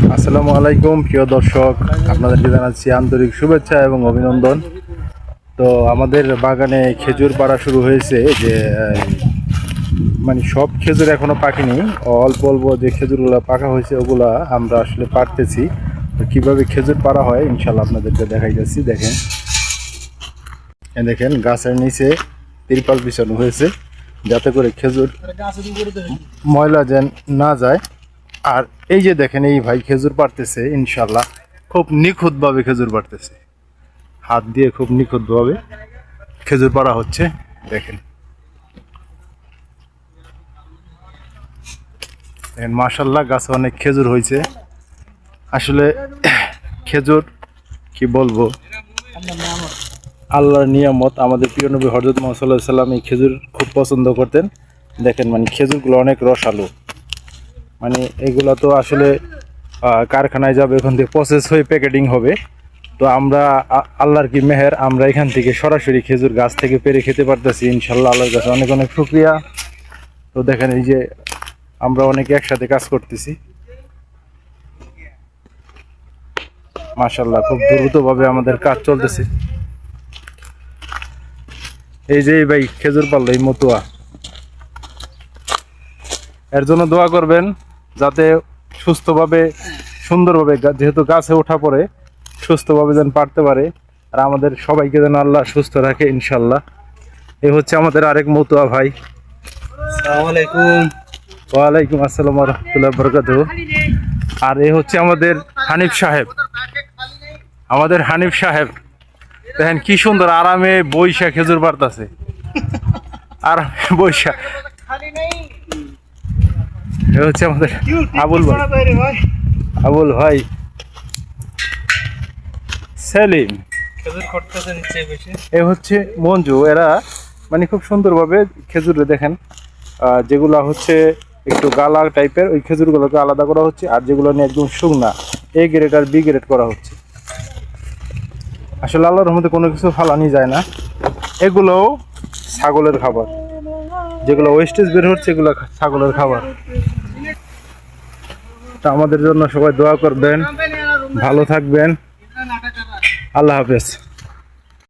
আসসালামু আলাইকুম প্রিয় দর্শক, আপনাদেরকে জানাচ্ছি আন্তরিক শুভেচ্ছা এবং অভিনন্দন। তো আমাদের বাগানে খেজুর পাড়া শুরু হয়েছে, যে মানে সব খেজুর এখনো পাকেনি, অল্প অল্প যে খেজুরগুলো পাকা হয়েছে ওগুলা আমরা আসলে পাড়তেছি। তো কীভাবে খেজুর পাড়া হয় ইনশাল্লাহ আপনাদেরকে দেখাই যাচ্ছি। দেখেন, দেখেন গাছের নিচে তিরপাল বিছানো হয়েছে যাতে করে খেজুর ময়লা যেন না যায়। আর এই যে দেখেন, এই ভাই খেজুর পাড়তেছে, ইনশাল্লাহ খুব নিখুঁতভাবে খেজুর পাড়তেছে, হাত দিয়ে খুব নিখুঁতভাবে খেজুর পাড়া হচ্ছে। দেখেন মাশাল্লাহ, গাছে অনেক খেজুর হয়েছে। আসলে খেজুর কি বলবো, আল্লাহর নিয়ামত। আমাদের প্রিয় নবী হযরত মুহাম্মদ সাল্লাল্লাহু আলাইহি ওয়াসাল্লাম এই খেজুর খুব পছন্দ করতেন। দেখেন মানে খেজুরগুলো অনেক রসালো, মানে এগুলো তো আসলে কারখানায় যাবে, ওখান থেকে প্রসেস হয়ে প্যাকেটিং হবে। তো আমরা আল্লাহর কি মেহের, আমরা এখান থেকে সরাসরি খেজুর গাছ থেকে পেরে খেতে পারতেছি ইনশাল্লাহ। আল্লাহর কাছে অনেক অনেক শুকরিয়া। তো দেখেন এই যে আমরা অনেকে একসাথে কাজ করতেছি, মাশাল্লাহ খুব দ্রুতভাবে আমাদের কাজ চলতেছে। এই যে ভাই খেজুর পারলো, এই মতুয়া, এর জন্য দোয়া করবেন যাতে সুস্থভাবে সুন্দরভাবে, যেহেতু গাছে ওঠা পরে সুস্থভাবে যেন পারতে পারে, আর আমাদের সবাইকে যেন আল্লাহ সুস্থ রাখে ইনশাল্লাহ। এই হচ্ছে আমাদের আরেক মতুয়া ভাই। আসসালামু আলাইকুম। ওয়ালাইকুম আসসালাম ওয়া রাহমাতুল্লাহি ওয়া বারাকাতুহু। আর এই হচ্ছে আমাদের হানিফ সাহেব, আমাদের হানিফ সাহেব দেখেন কি সুন্দর আরামে বৈশা খেজুর পাড়তাছে, আরামে বৈশা। এ হচ্ছে আমাদের আবুল ভাই, আবুল ভাই সেলিম, এ হচ্ছে মঞ্জু। এরা মানে খুব সুন্দরভাবে খেজুরে দেখেন, যেগুলো হচ্ছে একটু গালা টাইপের ওই খেজুরগুলোকে আলাদা করা হচ্ছে, আর যেগুলো নিয়ে একদম শুকনা এ গ্রেড আর বি গ্রেড করা হচ্ছে। আসলে আল্লাহর মধ্যে কোনো কিছু ফালানি যায় না। এগুলোও ছাগলের খাবার, যেগুলো ওয়েস্টেজ বের হচ্ছে এগুলো ছাগলের খাবার। তা আমাদের জন্য সবাই দোয়া করবেন, ভালো থাকবেন, আল্লাহ হাফেজ।